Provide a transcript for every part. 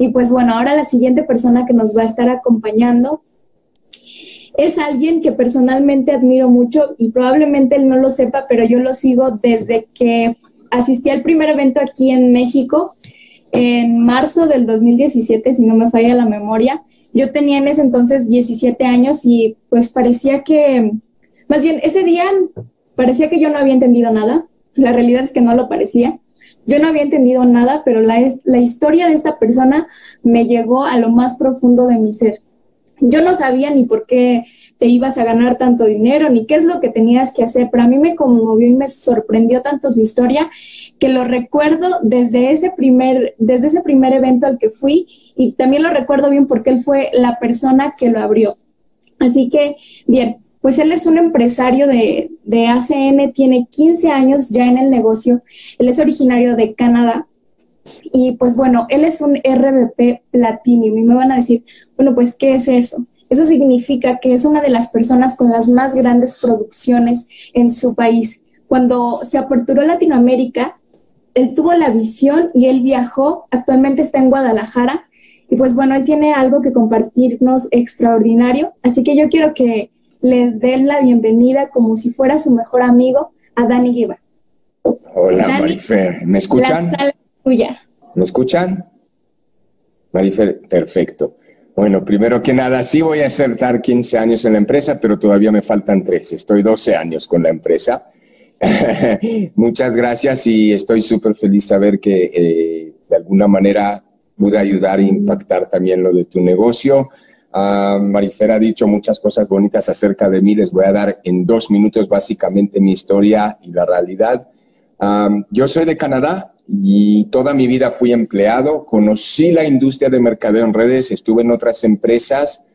Y pues bueno, ahora la siguiente persona que nos va a estar acompañando es alguien que personalmente admiro mucho y probablemente él no lo sepa, pero yo lo sigo desde que asistí al primer evento aquí en México en marzo del 2017, si no me falla la memoria. Yo tenía en ese entonces 17 años y pues parecía que, más bien ese día parecía que yo no había entendido nada. La realidad es que no lo parecía. Yo no había entendido nada, pero la historia de esta persona me llegó a lo más profundo de mi ser. Yo no sabía ni por qué te ibas a ganar tanto dinero, ni qué es lo que tenías que hacer, pero a mí me conmovió y me sorprendió tanto su historia que lo recuerdo desde ese primer evento al que fui, y también lo recuerdo bien porque él fue la persona que lo abrió. Así que, bien, pues él es un empresario de ACN, tiene 15 años ya en el negocio, él es originario de Canadá. Y pues bueno, él es un RVP Platinum y me van a decir, bueno, pues ¿qué es eso? Eso significa que es una de las personas con las más grandes producciones en su país. Cuando se aperturó Latinoamérica, él tuvo la visión y él viajó, actualmente está en Guadalajara y pues bueno, él tiene algo que compartirnos extraordinario, así que yo quiero que les den la bienvenida como si fuera su mejor amigo a Dani Guevara. Hola, Dani, Marifer, ¿me escuchan? La sala es tuya. ¿Me escuchan? Marifer, perfecto. Bueno, primero que nada, sí voy a acertar 15 años en la empresa, pero todavía me faltan 13. Estoy 12 años con la empresa. Muchas gracias y estoy súper feliz de saber que de alguna manera pude ayudar e impactar también lo de tu negocio. Marifer ha dicho muchas cosas bonitas acerca de mí. Les voy a dar en 2 minutos básicamente mi historia y la realidad. Yo soy de Canadá y toda mi vida fui empleado. Conocí la industria de mercadeo en redes, estuve en otras empresas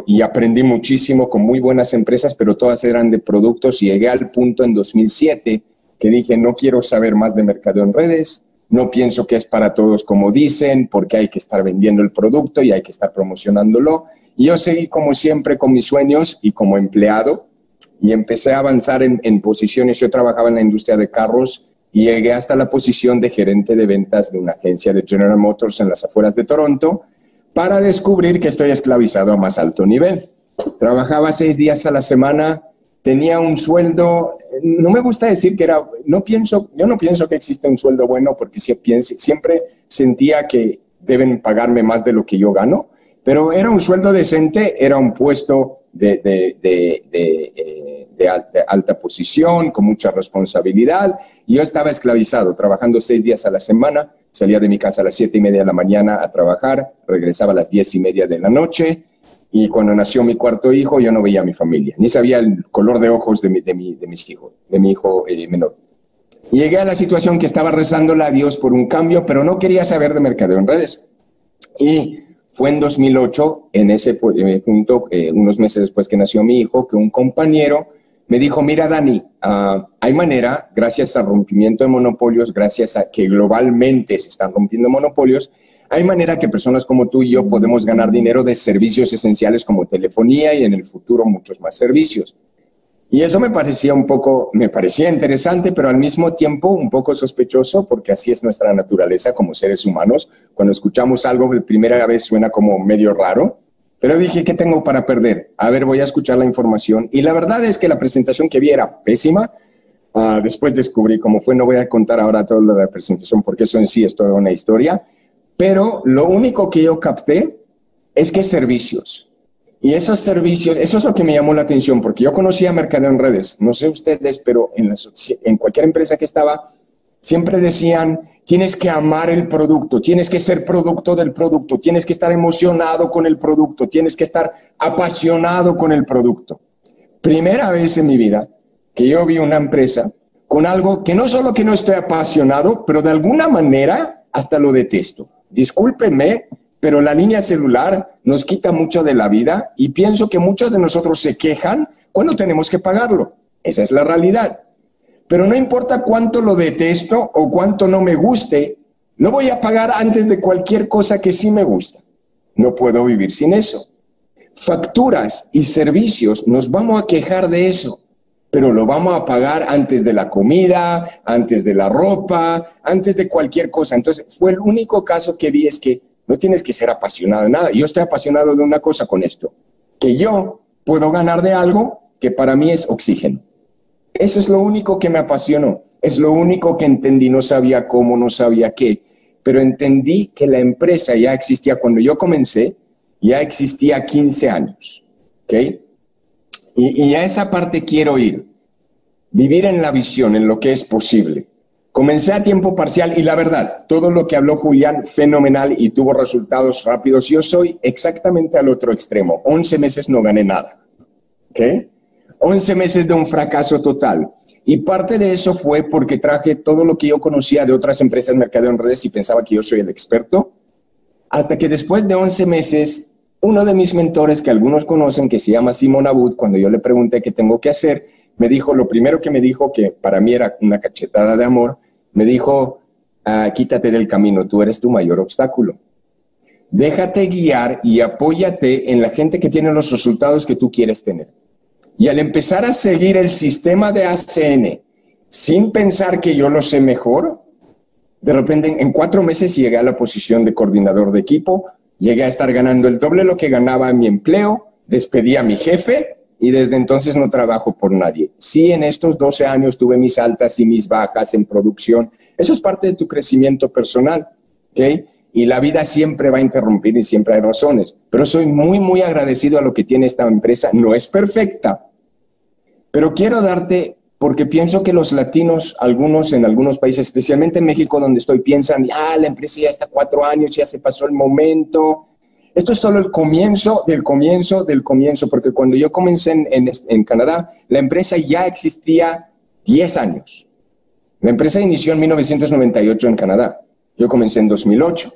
y aprendí muchísimo con muy buenas empresas, pero todas eran de productos y llegué al punto en 2007 que dije, no quiero saber más de mercadeo en redes, no pienso que es para todos como dicen, porque hay que estar vendiendo el producto y hay que estar promocionándolo. Y yo seguí como siempre con mis sueños y como empleado y empecé a avanzar en posiciones. Yo trabajaba en la industria de carros y llegué hasta la posición de gerente de ventas de una agencia de General Motors en las afueras de Toronto, para descubrir que estoy esclavizado a más alto nivel. Trabajaba 6 días a la semana, tenía un sueldo, no me gusta decir que era, yo no pienso que existe un sueldo bueno porque siempre sentía que deben pagarme más de lo que yo gano, pero era un sueldo decente, era un puesto de alta posición, con mucha responsabilidad, y yo estaba esclavizado, trabajando 6 días a la semana. Salía de mi casa a las 7:30 de la mañana a trabajar, regresaba a las 10:30 de la noche, y cuando nació mi cuarto hijo, yo no veía a mi familia, ni sabía el color de ojos de mi hijo menor. Y llegué a la situación que estaba rezándole a Dios por un cambio, pero no quería saber de mercadeo en redes. Y fue en 2008, en ese punto, unos meses después que nació mi hijo, que un compañero me dijo, mira Dani, hay manera, gracias al rompimiento de monopolios, gracias a que globalmente se están rompiendo monopolios, hay manera que personas como tú y yo podemos ganar dinero de servicios esenciales como telefonía y en el futuro muchos más servicios. Y eso me parecía interesante, pero al mismo tiempo un poco sospechoso, porque así es nuestra naturaleza como seres humanos. Cuando escuchamos algo de primera vez suena como medio raro. Pero dije, ¿qué tengo para perder? A ver, voy a escuchar la información. Y la verdad es que la presentación que vi era pésima. Después descubrí cómo fue. No voy a contar ahora todo lo de la presentación porque eso en sí es toda una historia. Pero lo único que yo capté es que servicios. Y esos servicios, eso es lo que me llamó la atención, porque yo conocía mercadeo en redes. No sé ustedes, pero en cualquier empresa que estaba, siempre decían, tienes que amar el producto, tienes que ser producto del producto, tienes que estar emocionado con el producto, tienes que estar apasionado con el producto. Primera vez en mi vida que yo vi una empresa con algo que no solo que no estoy apasionado, pero de alguna manera hasta lo detesto. Discúlpenme, pero la línea celular nos quita mucho de la vida y pienso que muchos de nosotros se quejan cuando tenemos que pagarlo. Esa es la realidad. Pero no importa cuánto lo detesto o cuánto no me guste, no voy a pagar antes de cualquier cosa que sí me gusta. No puedo vivir sin eso. Facturas y servicios, nos vamos a quejar de eso, pero lo vamos a pagar antes de la comida, antes de la ropa, antes de cualquier cosa. Entonces, fue el único caso que vi, es que No tienes que ser apasionado de nada. Yo estoy apasionado de una cosa con esto, que yo puedo ganar de algo que para mí es oxígeno. Eso es lo único que me apasionó. Es lo único que entendí. No sabía cómo, no sabía qué. Pero entendí que la empresa ya existía. Cuando yo comencé, ya existía 15 años. ¿Ok? Y a esa parte quiero ir. Vivir en la visión, en lo que es posible. Comencé a tiempo parcial y la verdad, todo lo que habló Julián, fenomenal y tuvo resultados rápidos. Yo soy exactamente al otro extremo. 11 meses no gané nada. ¿Ok? 11 meses de un fracaso total. Y parte de eso fue porque traje todo lo que yo conocía de otras empresas de mercadeo en redes y pensaba que yo soy el experto. Hasta que después de 11 meses, uno de mis mentores, que algunos conocen, que se llama Simon Abud, cuando yo le pregunté qué tengo que hacer, me dijo, lo primero que me dijo, que para mí era una cachetada de amor, me dijo, quítate del camino, tú eres tu mayor obstáculo. Déjate guiar y apóyate en la gente que tiene los resultados que tú quieres tener. Y al empezar a seguir el sistema de ACN, sin pensar que yo lo sé mejor, de repente en 4 meses llegué a la posición de coordinador de equipo, llegué a estar ganando el doble de lo que ganaba en mi empleo, despedí a mi jefe y desde entonces no trabajo por nadie. Sí, en estos 12 años tuve mis altas y mis bajas en producción. Eso es parte de tu crecimiento personal, ¿ok? Y la vida siempre va a interrumpir y siempre hay razones. Pero soy muy, muy agradecido a lo que tiene esta empresa. No es perfecta, pero quiero darte, porque pienso que los latinos, algunos en algunos países, especialmente en México donde estoy, piensan, la empresa ya está 4 años, ya se pasó el momento. Esto es solo el comienzo del comienzo del comienzo, porque cuando yo comencé en Canadá, la empresa ya existía 10 años. La empresa inició en 1998 en Canadá. Yo comencé en 2008.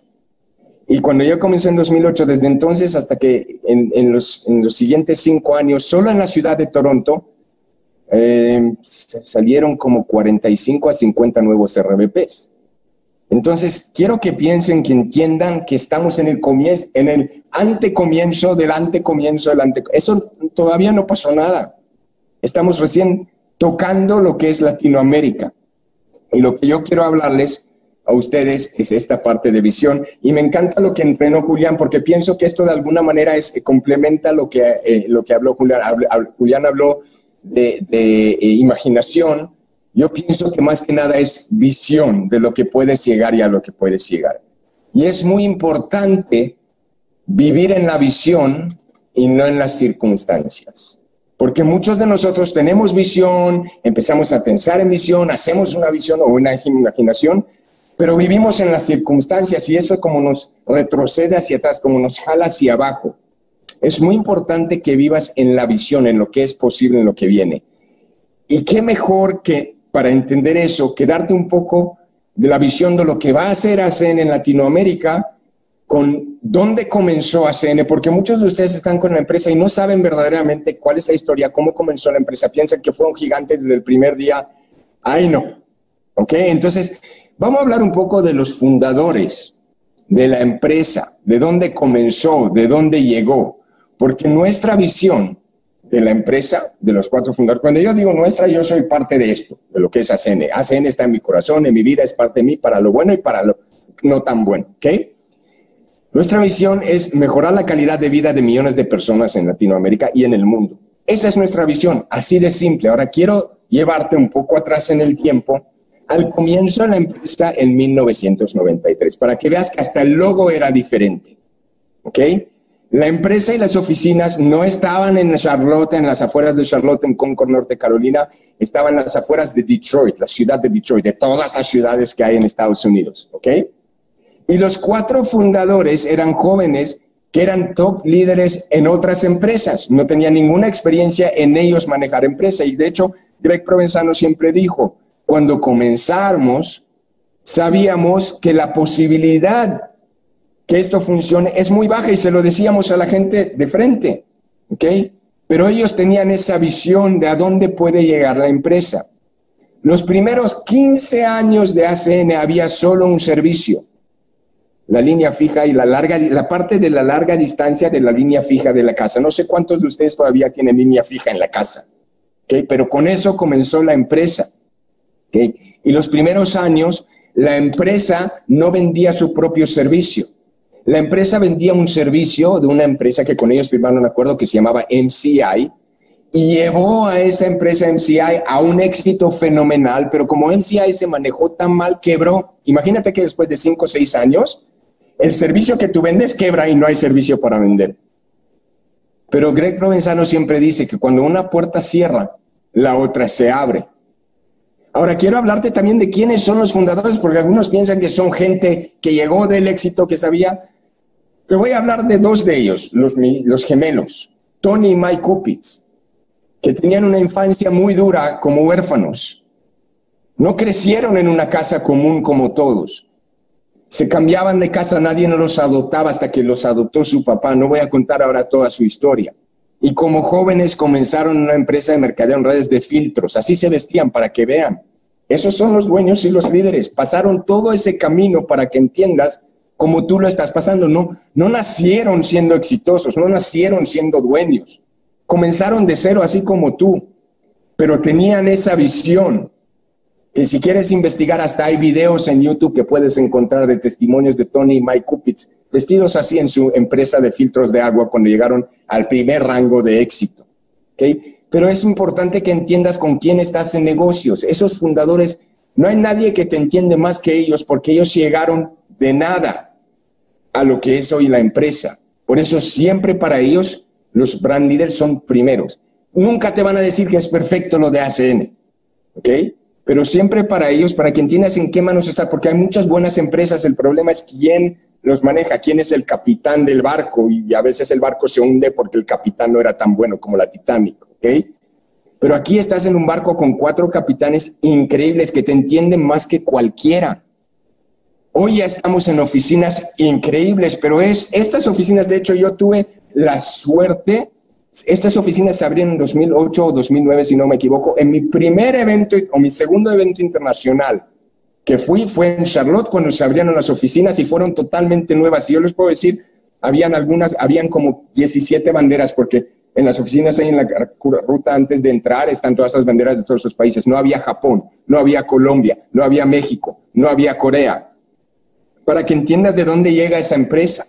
Y cuando yo comencé en 2008, desde entonces hasta que en los siguientes 5 años, solo en la ciudad de Toronto, salieron como 45 a 50 nuevos RVPs. Entonces, quiero que piensen, que entiendan que estamos en el antecomienzo del antecomienzo del antecomienzo. Eso todavía no pasó nada. Estamos recién tocando lo que es Latinoamérica. Y lo que yo quiero hablarles a ustedes es esta parte de visión. Y me encanta lo que entrenó Julián, porque pienso que esto de alguna manera complementa lo que habló Julián. Julián habló de imaginación. Yo pienso que más que nada es visión de lo que puedes llegar y a lo que puedes llegar. Y es muy importante vivir en la visión y no en las circunstancias. Porque muchos de nosotros tenemos visión, empezamos a pensar en visión, hacemos una visión o una imaginación, pero vivimos en las circunstancias y eso como nos retrocede hacia atrás, como nos jala hacia abajo. Es muy importante que vivas en la visión, en lo que es posible, en lo que viene. Y qué mejor que para entender eso, que darte un poco de la visión de lo que va a hacer ACN en Latinoamérica, con dónde comenzó ACN, porque muchos de ustedes están con la empresa y no saben verdaderamente cuál es la historia, cómo comenzó la empresa, piensan que fue un gigante desde el primer día. ¡Ay, no! ¿Ok? Entonces, vamos a hablar un poco de los fundadores de la empresa, de dónde comenzó, de dónde llegó, porque nuestra visión de la empresa, de los 4 fundadores. Cuando yo digo nuestra, yo soy parte de esto, de lo que es ACN. ACN está en mi corazón, en mi vida, es parte de mí, para lo bueno y para lo no tan bueno, ¿ok? Nuestra visión es mejorar la calidad de vida de millones de personas en Latinoamérica y en el mundo. Esa es nuestra visión, así de simple. Ahora quiero llevarte un poco atrás en el tiempo, al comienzo de la empresa en 1993, para que veas que hasta el logo era diferente, ¿ok? La empresa y las oficinas no estaban en Charlotte, en las afueras de Charlotte, en Concord, Norte Carolina, estaban en las afueras de Detroit, la ciudad de Detroit, de todas las ciudades que hay en Estados Unidos, ¿ok? Y los 4 fundadores eran jóvenes que eran top líderes en otras empresas, no tenían ninguna experiencia en ellos manejar empresa. Y de hecho, Greg Provenzano siempre dijo, cuando comenzamos, sabíamos que la posibilidad que esto funcione es muy baja y se lo decíamos a la gente de frente, ¿ok? Pero ellos tenían esa visión de a dónde puede llegar la empresa. Los primeros 15 años de ACN había solo un servicio, la línea fija y la parte de la larga distancia de la línea fija de la casa. No sé cuántos de ustedes todavía tienen línea fija en la casa, ¿ok? Pero con eso comenzó la empresa, ¿ok? Y los primeros años la empresa no vendía su propio servicio. La empresa vendía un servicio de una empresa que con ellos firmaron un acuerdo que se llamaba MCI, y llevó a esa empresa MCI a un éxito fenomenal, pero como MCI se manejó tan mal, quebró. Imagínate que después de 5 o 6 años, el servicio que tú vendes quebra y no hay servicio para vender. Pero Greg Provenzano siempre dice que cuando una puerta cierra, la otra se abre. Ahora, quiero hablarte también de quiénes son los fundadores, porque algunos piensan que son gente que llegó del éxito, que sabía. Te voy a hablar de 2 de ellos, los gemelos, Tony y Mike Kupitz, que tenían una infancia muy dura como huérfanos. No crecieron en una casa común como todos. Se cambiaban de casa, nadie no los adoptaba hasta que los adoptó su papá. No voy a contar ahora toda su historia. Y como jóvenes comenzaron una empresa de mercadeo en redes de filtros. Así se vestían para que vean. Esos son los dueños y los líderes. Pasaron todo ese camino para que entiendas cómo tú lo estás pasando. No nacieron siendo exitosos, no nacieron siendo dueños. Comenzaron de cero así como tú, pero tenían esa visión. Que si quieres investigar, hasta hay videos en YouTube que puedes encontrar de testimonios de Tony y Mike Kupitz, vestidos así en su empresa de filtros de agua cuando llegaron al primer rango de éxito. ¿Okay? Pero es importante que entiendas con quién estás en negocios. Esos fundadores, no hay nadie que te entiende más que ellos, porque ellos llegaron de nada a lo que es hoy la empresa. Por eso siempre para ellos los brand leaders son primeros. Nunca te van a decir que es perfecto lo de ACN, ¿ok? Pero siempre para ellos, para que entiendas en qué manos está, porque hay muchas buenas empresas, el problema es quién los maneja, quién es el capitán del barco, y a veces el barco se hunde porque el capitán no era tan bueno como la Titanic, ¿ok? Pero aquí estás en un barco con 4 capitanes increíbles que te entienden más que cualquiera. Hoy ya estamos en oficinas increíbles, pero estas oficinas, de hecho, yo tuve la suerte, estas oficinas se abrieron en 2008 o 2009, si no me equivoco, en mi primer evento o mi segundo evento internacional que fue en Charlotte cuando se abrieron las oficinas y fueron totalmente nuevas. Y yo les puedo decir, habían como 17 banderas, porque en las oficinas ahí en la ruta antes de entrar están todas las banderas de todos los países. No había Japón, no había Colombia, no había México, no había Corea. Para que entiendas de dónde llega esa empresa.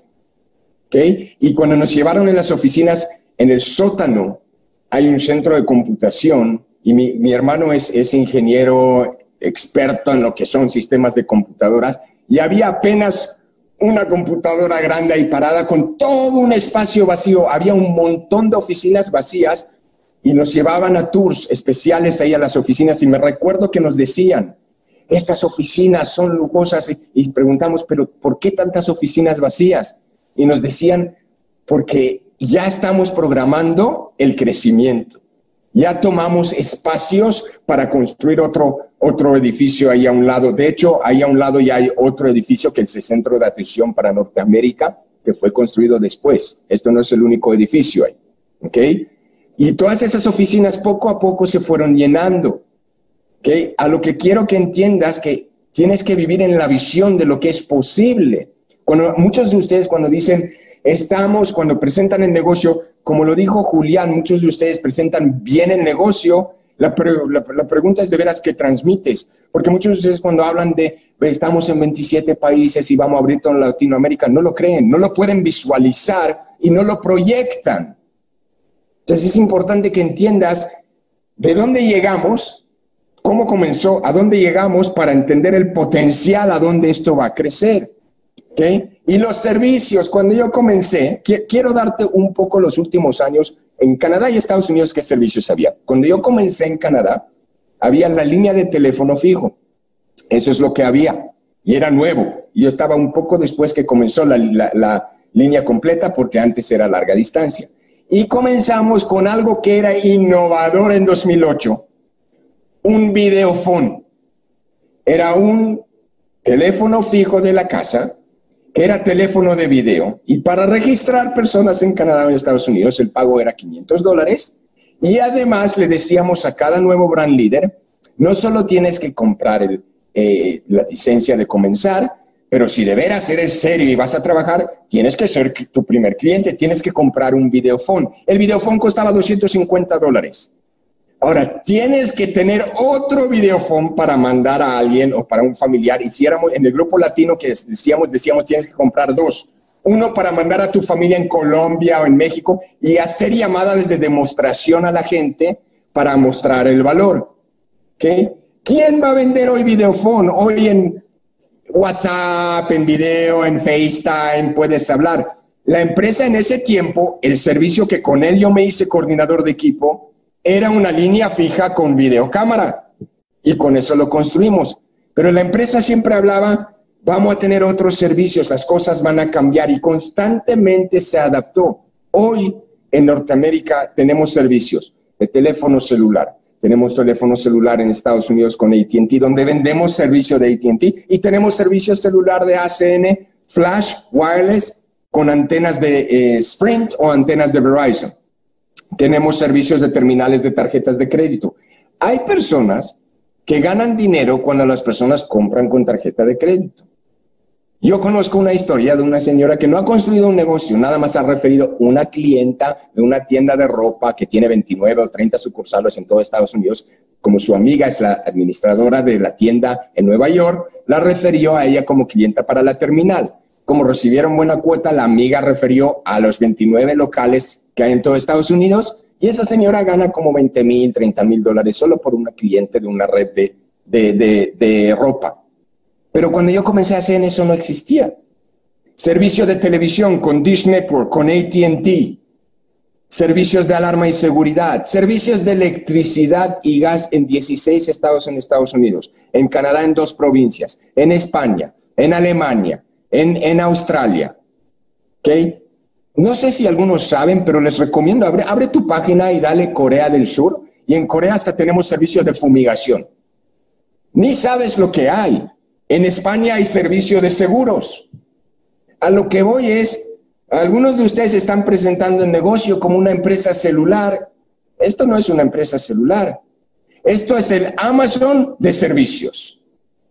¿Okay? Y cuando nos llevaron en las oficinas, en el sótano, hay un centro de computación, y mi hermano es ingeniero experto en lo que son sistemas de computadoras, y había apenas una computadora grande ahí parada con todo un espacio vacío. Había un montón de oficinas vacías, y nos llevaban a tours especiales ahí a las oficinas, y me recuerdo que nos decían, estas oficinas son lujosas, y preguntamos, pero ¿por qué tantas oficinas vacías? Y nos decían, porque ya estamos programando el crecimiento. Ya tomamos espacios para construir otro edificio ahí a un lado. De hecho, ahí a un lado ya hay otro edificio que es el Centro de Atención para Norteamérica, que fue construido después. Esto no es el único edificio ahí, ¿ok? Y todas esas oficinas poco a poco se fueron llenando, ¿ok? A lo que quiero que entiendas que tienes que vivir en la visión de lo que es posible. Muchos de ustedes cuando dicen, cuando presentan el negocio, como lo dijo Julián, muchos de ustedes presentan bien el negocio. La pregunta es de veras qué transmites, porque muchos de ustedes cuando hablan de estamos en 27 países y vamos a abrir todo en Latinoamérica, no lo creen, no lo pueden visualizar y no lo proyectan. Entonces es importante que entiendas de dónde llegamos, cómo comenzó, a dónde llegamos para entender el potencial a dónde esto va a crecer. ¿Okay? Y los servicios, cuando yo comencé, quiero darte un poco los últimos años, en Canadá y Estados Unidos, ¿qué servicios había? Cuando yo comencé en Canadá, había la línea de teléfono fijo. Eso es lo que había. Y era nuevo. Yo estaba un poco después que comenzó la línea completa, porque antes era larga distancia. Y comenzamos con algo que era innovador en 2008, un videophone. Era un teléfono fijo de la casa, que era teléfono de video, y para registrar personas en Canadá o en Estados Unidos, el pago era $500, y además le decíamos a cada nuevo brand leader, no solo tienes que comprar la licencia de comenzar, pero si de veras eres serio y vas a trabajar, tienes que ser tu primer cliente, tienes que comprar un videophone. El videophone costaba $250. Ahora, tienes que tener otro videophone para mandar a alguien o para un familiar. Y si éramos en el grupo latino que decíamos tienes que comprar 2, uno para mandar a tu familia en Colombia o en México y hacer llamadas de demostración a la gente para mostrar el valor. ¿Okay? ¿Quién va a vender hoy videophone? Hoy en WhatsApp, en video, en FaceTime, puedes hablar. La empresa en ese tiempo, el servicio que con él yo me hice coordinador de equipo, era una línea fija con videocámara. Y con eso lo construimos. Pero la empresa siempre hablaba, vamos a tener otros servicios, las cosas van a cambiar y constantemente se adaptó. Hoy en Norteamérica tenemos servicios de teléfono celular. Tenemos teléfono celular en Estados Unidos con AT&T, donde vendemos servicio de AT&T y tenemos servicio celular de ACN, Flash, Wireless, con antenas de Sprint o antenas de Verizon. Tenemos servicios de terminales de tarjetas de crédito. Hay personas que ganan dinero cuando las personas compran con tarjeta de crédito. Yo conozco una historia de una señora que no ha construido un negocio, nada más ha referido una clienta de una tienda de ropa que tiene 29 o 30 sucursales en todo Estados Unidos. Como su amiga es la administradora de la tienda en Nueva York, la refirió a ella como clienta para la terminal. Como recibieron buena cuota, la amiga refirió a los 29 locales que hay en todo Estados Unidos y esa señora gana como $20,000, $30,000 solo por una cliente de una red de ropa. Pero cuando yo comencé a hacer eso no existía. Servicio de televisión con Dish Network, con AT&T, servicios de alarma y seguridad, servicios de electricidad y gas en 16 estados en Estados Unidos, en Canadá en 2 provincias, en España, en Alemania, en Australia. ¿Okay? No sé si algunos saben, pero les recomiendo, abre tu página y dale Corea del Sur, y en Corea hasta tenemos servicios de fumigación. Ni sabes lo que hay. En España hay servicio de seguros. A lo que voy es, algunos de ustedes están presentando el negocio como una empresa celular. Esto no es una empresa celular. Esto es el Amazon de servicios.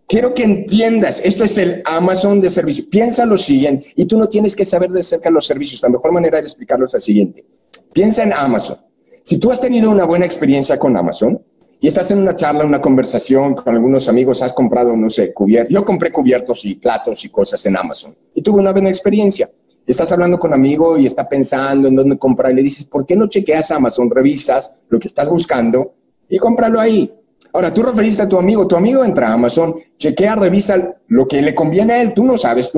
Quiero que entiendas, esto es el Amazon de servicios. Piensa lo siguiente, y tú no tienes que saber de cerca los servicios. La mejor manera de explicarlo es la siguiente. Piensa en Amazon. Si tú has tenido una buena experiencia con Amazon, y estás en una charla, una conversación con algunos amigos, has comprado, no sé, cubiertos. Yo compré cubiertos y platos y cosas en Amazon y tuve una buena experiencia. Estás hablando con un amigo y está pensando en dónde comprar y le dices, ¿por qué no chequeas Amazon? Revisas lo que estás buscando y cómpralo ahí. Ahora, tú referiste a tu amigo entra a Amazon, chequea, revisa lo que le conviene a él. Tú no sabes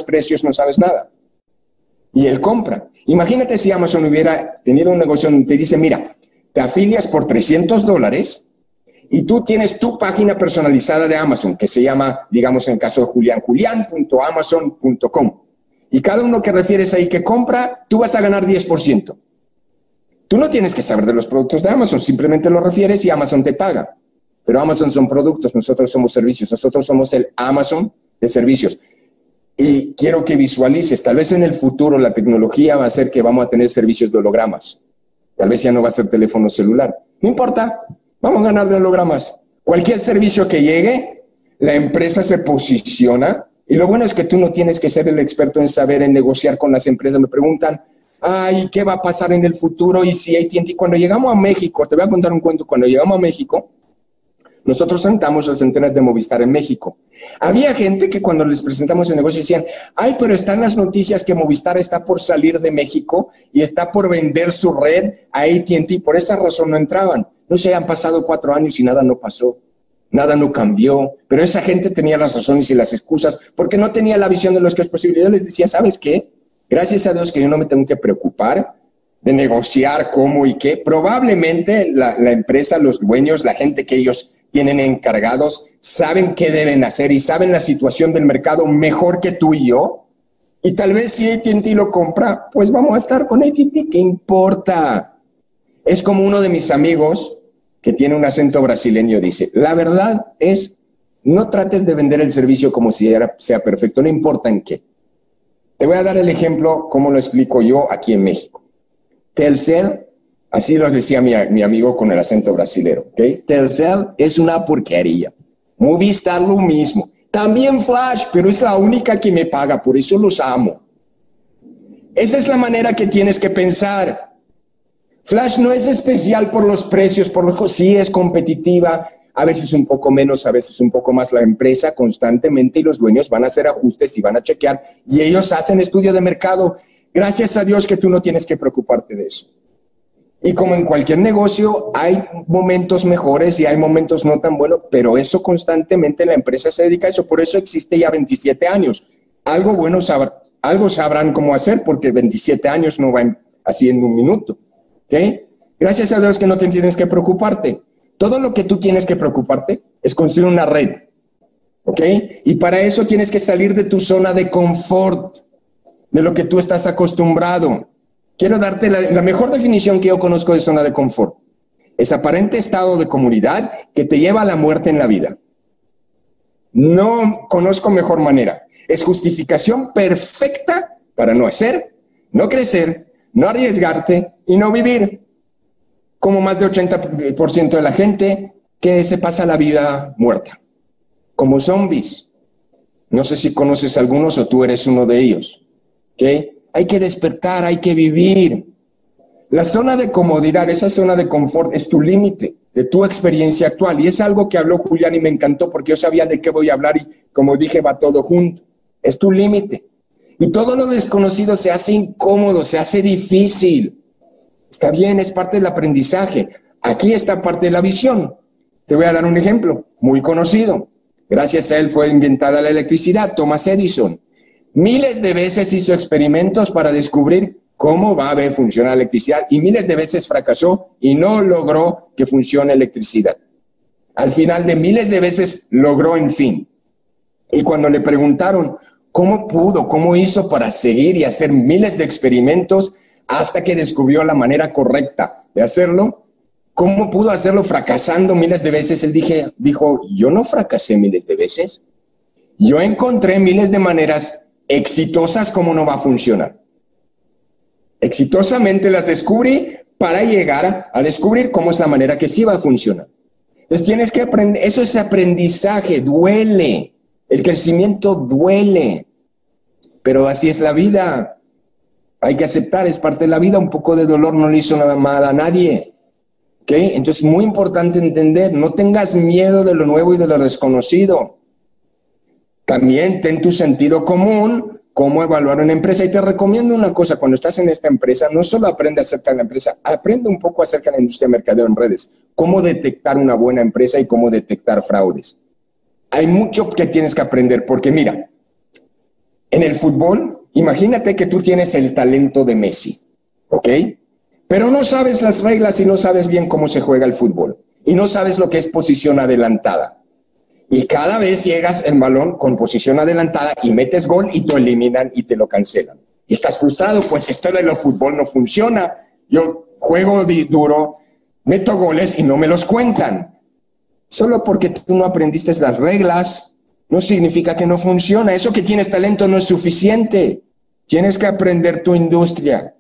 precios, no sabes nada. Y él compra. Imagínate si Amazon hubiera tenido un negocio donde te dice, mira, te afilias por $300 y tú tienes tu página personalizada de Amazon, que se llama, digamos en el caso de Julián, julian.amazon.com. Y cada uno que refieres ahí que compra, tú vas a ganar 10%. Tú no tienes que saber de los productos de Amazon, simplemente lo refieres y Amazon te paga. Pero Amazon son productos, nosotros somos servicios, nosotros somos el Amazon de servicios. Y quiero que visualices, tal vez en el futuro la tecnología va a hacer que vamos a tener servicios de hologramas. Tal vez ya no va a ser teléfono celular. No importa. Vamos a ganar de hologramas. Cualquier servicio que llegue, la empresa se posiciona. Y lo bueno es que tú no tienes que ser el experto en saber, en negociar con las empresas. Me preguntan, ay, ¿qué va a pasar en el futuro? Y si AT&T, cuando llegamos a México, te voy a contar un cuento, cuando llegamos a México, nosotros rentamos las antenas de Movistar en México. Había gente que cuando les presentamos el negocio decían, ay, pero están las noticias que Movistar está por salir de México y está por vender su red a AT&T. Por esa razón no entraban. No sé, han pasado 4 años y nada no pasó. Nada no cambió. Pero esa gente tenía las razones y las excusas porque no tenía la visión de lo que es posible. Yo les decía, ¿sabes qué? Gracias a Dios que yo no me tengo que preocupar de negociar cómo y qué. Probablemente la empresa, los dueños, la gente que ellos tienen encargados, saben qué deben hacer y saben la situación del mercado mejor que tú y yo. Y tal vez si AT&T lo compra, pues vamos a estar con AT&T. ¿Qué importa? Es como uno de mis amigos que tiene un acento brasileño dice, la verdad es, no trates de vender el servicio como si sea perfecto, no importa en qué. Te voy a dar el ejemplo, cómo lo explico yo aquí en México. Telcel, así lo decía mi amigo con el acento brasilero, ¿ok? Telcel es una porquería. Movistar lo mismo. También Flash, pero es la única que me paga, por eso los amo. Esa es la manera que tienes que pensar. Flash no es especial por los precios, sí es competitiva, a veces un poco menos, a veces un poco más la empresa constantemente, y los dueños van a hacer ajustes y van a chequear, y ellos hacen estudio de mercado. Gracias a Dios que tú no tienes que preocuparte de eso. Y como en cualquier negocio, hay momentos mejores y hay momentos no tan buenos, pero eso constantemente la empresa se dedica a eso. Por eso existe ya 27 años. Algo bueno algo sabrán cómo hacer, porque 27 años no van así en un minuto. ¿Okay? Gracias a Dios que no te tienes que preocuparte. Todo lo que tú tienes que preocuparte es construir una red. ¿Ok? Y para eso tienes que salir de tu zona de confort, de lo que tú estás acostumbrado. Quiero darte la mejor definición que yo conozco de zona de confort. Es aparente estado de comodidad que te lleva a la muerte en la vida. No conozco mejor manera. Es justificación perfecta para no hacer, no crecer, no arriesgarte y no vivir. Como más del 80% de la gente que se pasa la vida muerta. Como zombies. No sé si conoces algunos o tú eres uno de ellos. ¿Okay? Hay que despertar, hay que vivir. La zona de comodidad, esa zona de confort es tu límite de tu experiencia actual. Y es algo que habló Julián y me encantó porque yo sabía de qué voy a hablar y como dije va todo junto. Es tu límite. Y todo lo desconocido se hace incómodo, se hace difícil. Está bien, es parte del aprendizaje. Aquí está parte de la visión. Te voy a dar un ejemplo muy conocido. Gracias a él fue inventada la electricidad, Thomas Edison. Miles de veces hizo experimentos para descubrir cómo va a funcionar la electricidad y miles de veces fracasó y no logró que funcione la electricidad. Al final de miles de veces logró en fin. Y cuando le preguntaron cómo pudo, cómo hizo para seguir y hacer miles de experimentos hasta que descubrió la manera correcta de hacerlo, cómo pudo hacerlo fracasando miles de veces, él dijo, yo no fracasé miles de veces, yo encontré miles de maneras exitosas cómo no va a funcionar. Exitosamente las descubrí para llegar a descubrir cómo es la manera que sí va a funcionar. Entonces tienes que aprender, eso es aprendizaje, duele, el crecimiento duele, pero así es la vida, hay que aceptar, es parte de la vida, un poco de dolor no le hizo nada mal a nadie. ¿Okay? Entonces muy importante entender, no tengas miedo de lo nuevo y de lo desconocido. También ten tu sentido común, cómo evaluar una empresa. Y te recomiendo una cosa, cuando estás en esta empresa, no solo aprende acerca de la empresa, aprende un poco acerca de la industria de mercadeo en redes, cómo detectar una buena empresa y cómo detectar fraudes. Hay mucho que tienes que aprender, porque mira, en el fútbol, imagínate que tú tienes el talento de Messi, ¿ok? Pero no sabes las reglas y no sabes bien cómo se juega el fútbol. Y no sabes lo que es posición adelantada. Y cada vez llegas el balón con posición adelantada y metes gol y te eliminan y te lo cancelan. Y estás frustrado, pues esto de lo fútbol no funciona. Yo juego duro, meto goles y no me los cuentan. Solo porque tú no aprendiste las reglas, no significa que no funciona. Eso que tienes talento no es suficiente. Tienes que aprender tu industria.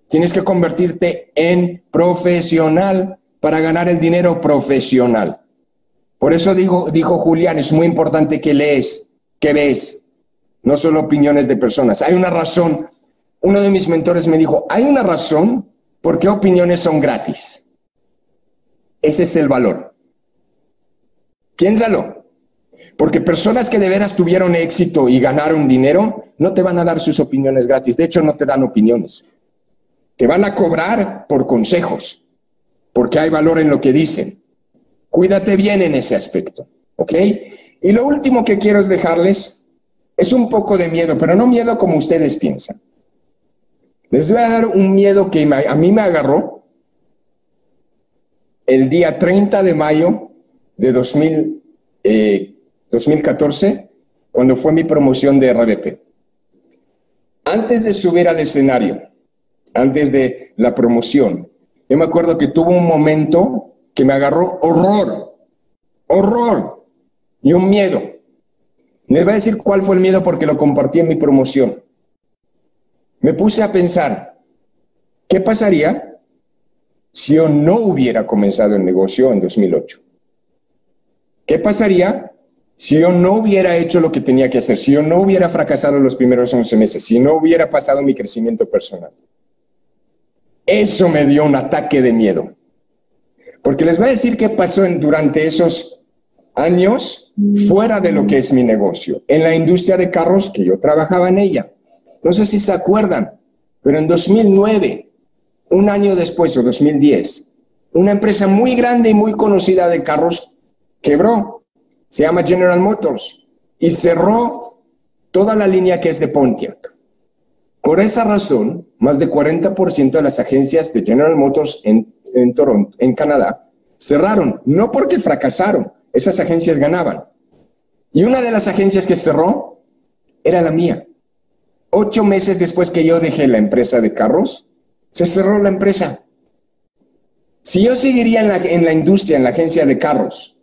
Tienes que convertirte en profesional para ganar el dinero profesional. Por eso dijo Julián, es muy importante que lees, que ves, no solo opiniones de personas. Hay una razón, uno de mis mentores me dijo, hay una razón por qué opiniones son gratis. Ese es el valor. Piénsalo. Porque personas que de veras tuvieron éxito y ganaron dinero, no te van a dar sus opiniones gratis. De hecho, no te dan opiniones. Te van a cobrar por consejos, porque hay valor en lo que dicen. Cuídate bien en ese aspecto, ¿ok? Y lo último que quiero es dejarles es un poco de miedo, pero no miedo como ustedes piensan. Les voy a dar un miedo que a mí me agarró el día 30 de mayo de 2014, cuando fue mi promoción de RDP. Antes de subir al escenario, antes de la promoción, yo me acuerdo que tuve un momento que me agarró horror y un miedo. Les voy a decir cuál fue el miedo porque lo compartí en mi promoción. Me puse a pensar, ¿qué pasaría si yo no hubiera comenzado el negocio en 2008? ¿Qué pasaría si yo no hubiera hecho lo que tenía que hacer? Si yo no hubiera fracasado en los primeros 11 meses, si no hubiera pasado mi crecimiento personal. Eso me dio un ataque de miedo. Porque les voy a decir qué pasó durante esos años fuera de lo que es mi negocio, en la industria de carros que yo trabajaba en ella. No sé si se acuerdan, pero en 2009, un año después, o 2010, una empresa muy grande y muy conocida de carros quebró. Se llama General Motors y cerró toda la línea que es de Pontiac. Por esa razón, más de 40% de las agencias de General Motors en Toronto, en Canadá, cerraron, no porque fracasaron, esas agencias ganaban. Y una de las agencias que cerró era la mía. 8 meses después que yo dejé la empresa de carros, se cerró la empresa. Si yo seguiría en la industria, en la agencia de carros,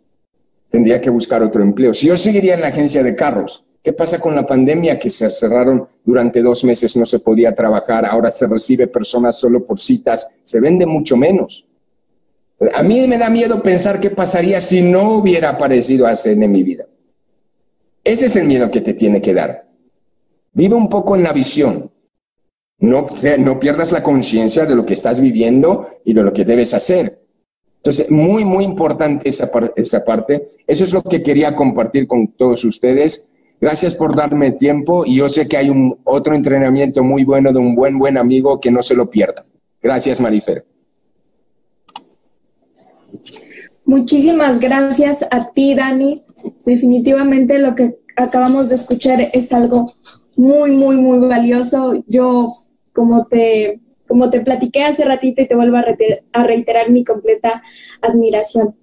tendría que buscar otro empleo. Si yo seguiría en la agencia de carros, ¿qué pasa con la pandemia? Que se cerraron durante 2 meses, no se podía trabajar, ahora se recibe personas solo por citas, se vende mucho menos. A mí me da miedo pensar qué pasaría si no hubiera aparecido ACN en mi vida. Ese es el miedo que te tiene que dar. Vive un poco en la visión. No pierdas la conciencia de lo que estás viviendo y de lo que debes hacer. Entonces, muy, muy importante esa parte. Eso es lo que quería compartir con todos ustedes. Gracias por darme tiempo y yo sé que hay otro entrenamiento muy bueno de un buen amigo que no se lo pierda. Gracias, Marifer. Muchísimas gracias a ti, Dani. Definitivamente lo que acabamos de escuchar es algo muy, muy, muy valioso. Yo, como te platiqué hace ratito y te vuelvo a reiterar mi completa admiración.